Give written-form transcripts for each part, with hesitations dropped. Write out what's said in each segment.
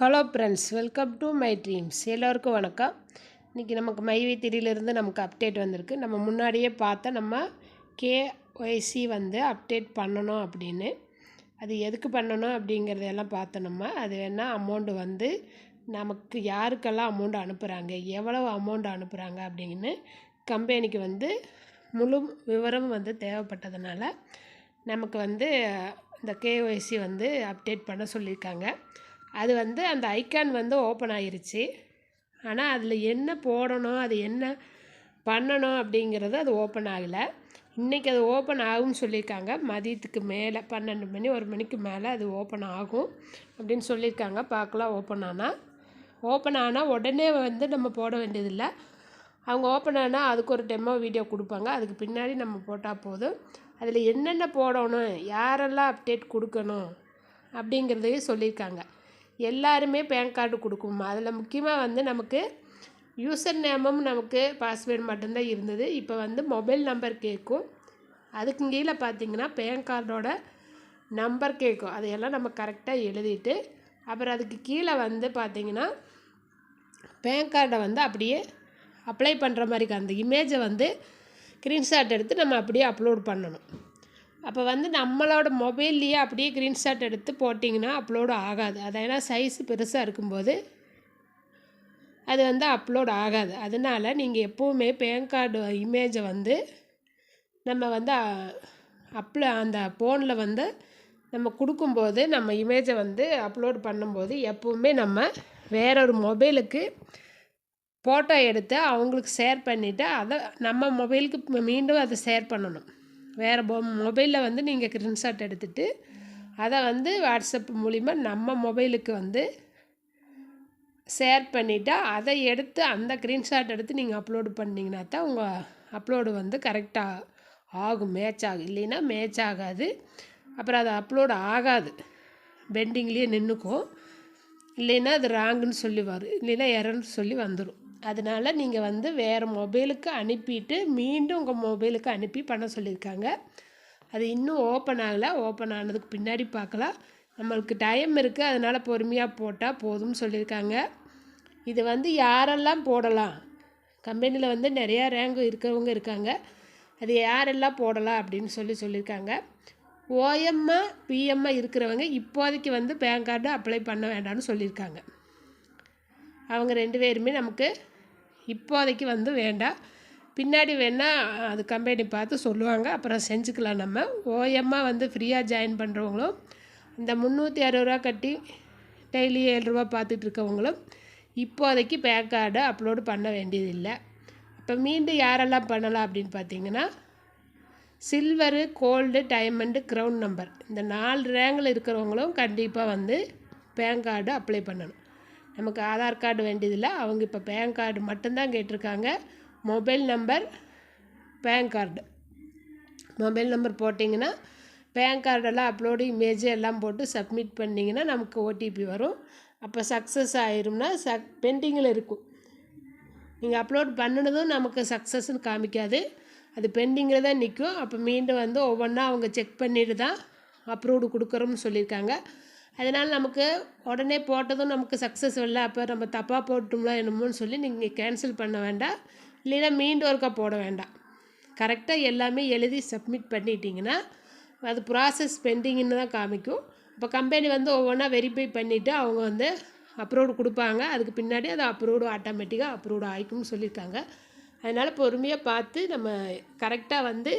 Hello friends, welcome to my dreams. எல்லோருக்கும் வணக்கம். இன்றைக்கி நமக்கு மைவித்திரியிலிருந்து நமக்கு அப்டேட் வந்திருக்கு. நம்ம முன்னாடியே பார்த்த நம்ம கேஒய்சி அப்டேட் பண்ணணும் அப்படின்னு. அது எதுக்கு பண்ணணும் அப்படிங்கிறதெல்லாம் பார்த்தோம். நம்ம அது வேணால் அமௌண்ட்டு நமக்கு யாருக்கெல்லாம் அமௌண்ட் அனுப்புகிறாங்க, எவ்வளவு அமௌண்ட் அனுப்புகிறாங்க அப்படின்னு கம்பெனிக்கு முழு விவரம் தேவைப்பட்டதுனால நமக்கு இந்த கேஒய்சி அப்டேட் பண்ண சொல்லியிருக்காங்க. அது அந்த ஐக்கான் ஓப்பன் ஆயிருச்சு. ஆனால் அதில் என்ன போடணும், அது என்ன பண்ணணும் அப்படிங்கிறது அது ஓப்பன் ஆகலை. இன்றைக்கி அது ஓப்பன் ஆகும்னு சொல்லியிருக்காங்க. மதியத்துக்கு மேலே 12 மணி 1 மணிக்கு மேலே அது ஓப்பன் ஆகும் அப்படின்னு சொல்லியிருக்காங்க. பார்க்கலாம். ஓப்பன் ஆனால் உடனே நம்ம போட வேண்டியதில்லை. அவங்க ஓப்பன் ஆனால் அதுக்கு ஒரு டெமோ வீடியோ கொடுப்பாங்க. அதுக்கு பின்னாடி நம்ம போட்டால் போதும். அதில் என்னென்ன போடணும், யாரெல்லாம் அப்டேட் கொடுக்கணும் அப்படிங்கிறதையும் சொல்லியிருக்காங்க. எல்லாருமே பேன் கார்டு கொடுக்குமா. அதில் முக்கியமாக நமக்கு யூசர் நேமும் நமக்கு பாஸ்வேர்டு மட்டும்தான் இருந்தது. இப்போ மொபைல் நம்பர் கேட்கும். அதுக்கு கீழே பார்த்திங்கன்னா பேன் கார்டோட நம்பர் கேட்கும். அதையெல்லாம் நம்ம கரெக்டாக எழுதிட்டு அப்புறம் அதுக்கு கீழே பார்த்திங்கன்னா பேன் கார்டை அப்படியே அப்ளை பண்ணுற மாதிரி அந்த இமேஜை ஸ்க்ரீன்ஷாட் எடுத்து நம்ம அப்படியே அப்லோட் பண்ணணும். அப்போ நம்மளோட மொபைல்லையே அப்படியே ஸ்க்ரீன்ஷாட் எடுத்து போட்டிங்கன்னா அப்லோடு ஆகாது. அது ஏன்னா சைஸு பெருசாக இருக்கும்போது அது அப்லோட் ஆகாது. அதனால் நீங்கள் எப்போவுமே பேன் கார்டு இமேஜை நம்ம அந்த ஃபோனில் நம்ம கொடுக்கும்போது நம்ம இமேஜை அப்லோட் பண்ணும்போது எப்போவுமே நம்ம வேறொரு மொபைலுக்கு ஃபோட்டோ எடுத்து அவங்களுக்கு ஷேர் பண்ணிவிட்டு அதை நம்ம மொபைலுக்கு மீண்டும் அதை ஷேர் பண்ணணும். வேறு மொபைலில் நீங்கள் ஸ்க்ரீன்ஷாட் எடுத்துகிட்டு அதை வாட்ஸ்அப் மூலிமா நம்ம மொபைலுக்கு ஷேர் பண்ணிவிட்டு அதை எடுத்து அந்த ஸ்க்ரீன்ஷாட் எடுத்து நீங்கள் அப்லோடு பண்ணிங்கன்னா தான் உங்கள் அப்லோடு கரெக்டாக ஆகும், மேட்ச் ஆகும். இல்லைன்னா மேட்ச் ஆகாது. அப்புறம் அது அப்லோடு ஆகாது, பெண்டிங்லேயே நின்றுக்கும். இல்லைன்னா அது ராங்குன்னு சொல்லி வரும், இல்லைன்னா எரர்னு சொல்லி வந்துடும். அதனால் நீங்கள் வேறு மொபைலுக்கு அனுப்பிட்டு மீண்டும் உங்கள் மொபைலுக்கு அனுப்பி பண்ண சொல்லியிருக்காங்க. அது இன்னும் ஓப்பன் ஆகலை. ஓப்பன் ஆனதுக்கு பின்னாடி பார்க்கலாம். நம்மளுக்கு டைம் இருக்குது, அதனால் பொறுமையாக போட்டால் போதும்னு சொல்லியிருக்காங்க. இது யாரெல்லாம் போடலாம், கம்பெனியில் நிறையா ரேங்க் இருக்கிறவங்க இருக்காங்க. அது யாரெல்லாம் போடலாம் அப்படின்னு சொல்லியிருக்காங்க. ஓஎம்மா பிஎம்மா இருக்கிறவங்க இப்போதைக்கு பேன் கார்டு அப்ளை பண்ண வேண்டாம்னு சொல்லியிருக்காங்க. அவங்க 2 பேருமே நமக்கு இப்போதைக்கு வேண்டாம். பின்னாடி வேணால் அது கம்பெனி பார்த்து சொல்லுவாங்க, அப்புறம் செஞ்சுக்கலாம். நம்ம ஓஎம்மா ஃப்ரீயாக ஜாயின் பண்ணுறவங்களும் இந்த 360 ரூபா கட்டி டெய்லி 7 ரூபா பார்த்துட்டு இருக்கவங்களும் இப்போதைக்கு பேன் கார்டை அப்லோடு பண்ண வேண்டியதில்லை. இப்போ மீண்டும் யாரெல்லாம் பண்ணலாம் அப்படின்னு பார்த்தீங்கன்னா silver, gold, diamond, crown number இந்த 4 ரேங்கில் இருக்கிறவங்களும் கண்டிப்பாக பேன் கார்டு அப்ளை பண்ணணும். நமக்கு ஆதார் கார்டு வேண்டியதில்லை. அவங்க இப்போ பேன் கார்டு மட்டும்தான் கேட்டிருக்காங்க. Mobile number, PAN card, mobile number போட்டிங்கன்னா பேன் கார்டெல்லாம் அப்லோடு இமேஜ் எல்லாம் போட்டு சப்மிட் பண்ணிங்கன்னா நமக்கு ஓடிபி வரும். அப்போ சக்ஸஸ் ஆயிரும்னா பெண்டிங்கில் இருக்கும். நீங்கள் அப்லோட் பண்ணினதும் நமக்கு சக்ஸஸ்ன்னு காமிக்காது, அது பெண்டிங்கில் தான் நிற்கும். அப்போ மீண்டும் ஒவ்வொன்றா அவங்க செக் பண்ணிட்டு தான் அப்ரூவ்டு கொடுக்குறோம்னு சொல்லியிருக்காங்க. அதனால் நமக்கு உடனே போட்டதும் நமக்கு சக்ஸஸ் இல்லை, அப்போ நம்ம தப்பாக போட்டோம்லாம் என்னமோன்னு சொல்லி நீங்கள் கேன்சல் பண்ண வேண்டாம். இல்லைன்னா மீண்டும் ஒருக்கா போட வேண்டாம். கரெக்டாக எல்லாமே எழுதி சப்மிட் பண்ணிட்டீங்கன்னா அது ப்ராசஸ் பெண்டிங்னு தான் காமிக்கும். இப்போ கம்பெனி ஒவ்வொன்றா வெரிஃபை பண்ணிவிட்டு அவங்க அப்ரூவ்டு கொடுப்பாங்க. அதுக்கு பின்னாடி அது அப்ரூவ்டு ஆட்டோமேட்டிக்காக அப்ரூவ்டு ஆகிக்கும்னு சொல்லியிருக்காங்க. அதனால் பொறுமையாக பார்த்து நம்ம கரெக்டாக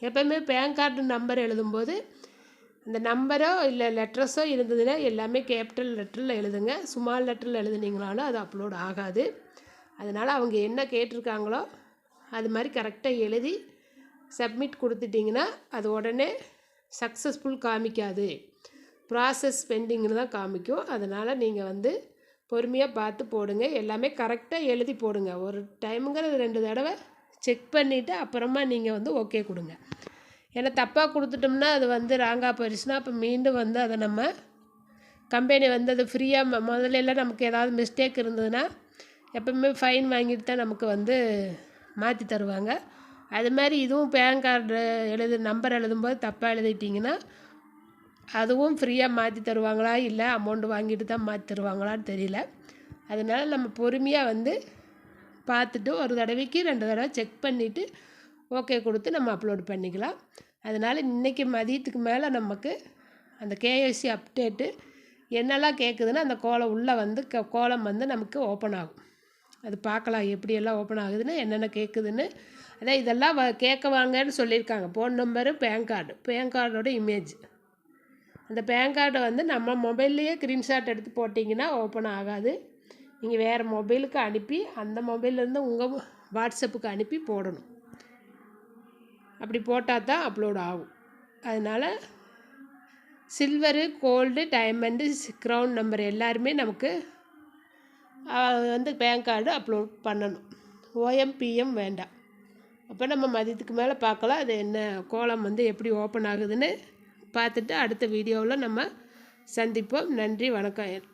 எப்போவுமே பேன் கார்டு நம்பர் எழுதும்போது அந்த நம்பரோ இல்லை லெட்டர்ஸோ இருந்ததுன்னா எல்லாமே கேபிட்டல் லெட்டரில் எழுதுங்க. ஸ்மால் லெட்டரில் எழுதுனீங்களாலும் அது அப்லோட் ஆகாது. அதனால் அவங்க என்ன கேட்டிருக்காங்களோ அது மாதிரி கரெக்டாக எழுதி சப்மிட் கொடுத்துட்டிங்கன்னா அது உடனே சக்ஸஸ்ஃபுல் காமிக்காது, ப்ராசஸ் பெண்டிங்னு தான் காமிக்கும். அதனால் நீங்கள் பொறுமையாக பார்த்து போடுங்க. எல்லாமே கரெக்டாக எழுதி போடுங்க. ஒரு டைமுங்கிறது 2 தடவை செக் பண்ணிவிட்டு அப்புறமா நீங்கள் ஓகே கொடுங்க. ஏன்னா தப்பாக கொடுத்துட்டோம்னா அது ராங்காக போயிடுச்சுன்னா அப்போ மீண்டும் அதை நம்ம கம்பெனி அது ஃப்ரீயாக முதல்லலாம் நமக்கு ஏதாவது மிஸ்டேக் இருந்ததுன்னா எப்போவுமே ஃபைன் வாங்கிட்டு தான் நமக்கு மாற்றி தருவாங்க. அது மாதிரி இதுவும் பேன் கார்டு நம்பர் எழுதும்போது தப்பாக எழுதிட்டிங்கன்னா அதுவும் ஃப்ரீயாக மாற்றி தருவாங்களா இல்லை அமௌண்ட் வாங்கிட்டு தான் மாற்றி தருவாங்களான்னு தெரியல. அதனால் நம்ம பொறுமையாக வந்து பார்த்துட்டு ஒரு தடவைக்கு 2 தடவை செக் பண்ணிவிட்டு ஓகே கொடுத்து நம்ம அப்லோட் பண்ணிக்கலாம். அதனால் இன்றைக்கி மதியத்துக்கு மேலே நமக்கு அந்த கேஒய்சி அப்டேட்டு என்னெல்லாம் கேட்குதுன்னா அந்த கோலம் உள்ளே வந்து கோலம் வந்து நமக்கு ஓப்பன் ஆகும். அது பார்க்கலாம் எப்படியெல்லாம் ஓப்பன் ஆகுதுன்னு, என்னென்ன கேட்குதுன்னு. அதான் இதெல்லாம் கேட்க வாங்கன்னு சொல்லியிருக்காங்க. ஃபோன் நம்பரு, பேன் கார்டோட இமேஜ். அந்த பேன் கார்டை வந்து நம்ம மொபைல்லையே ஸ்க்ரீன்ஷாட் எடுத்து போட்டிங்கன்னா ஓப்பன் ஆகாது. நீங்கள் வேறு மொபைலுக்கு அனுப்பி அந்த மொபைல்லேருந்து உங்கள் வாட்ஸ்அப்புக்கு அனுப்பி போடணும். அப்படி போட்டால் தான் அப்லோட் ஆகும். அதனால் silver, gold, diamond, crown number எல்லாருமே நமக்கு வந்து பேன் கார்டு அப்லோட் பண்ணணும். OMPM வேண்டாம். அப்போ நம்ம மதியத்துக்கு மேலே பார்க்கலாம் அது என்ன கோலம் வந்து எப்படி ஓப்பன் ஆகுதுன்னு பார்த்துட்டு அடுத்த வீடியோவில் நம்ம சந்திப்போம். நன்றி, வணக்கம்.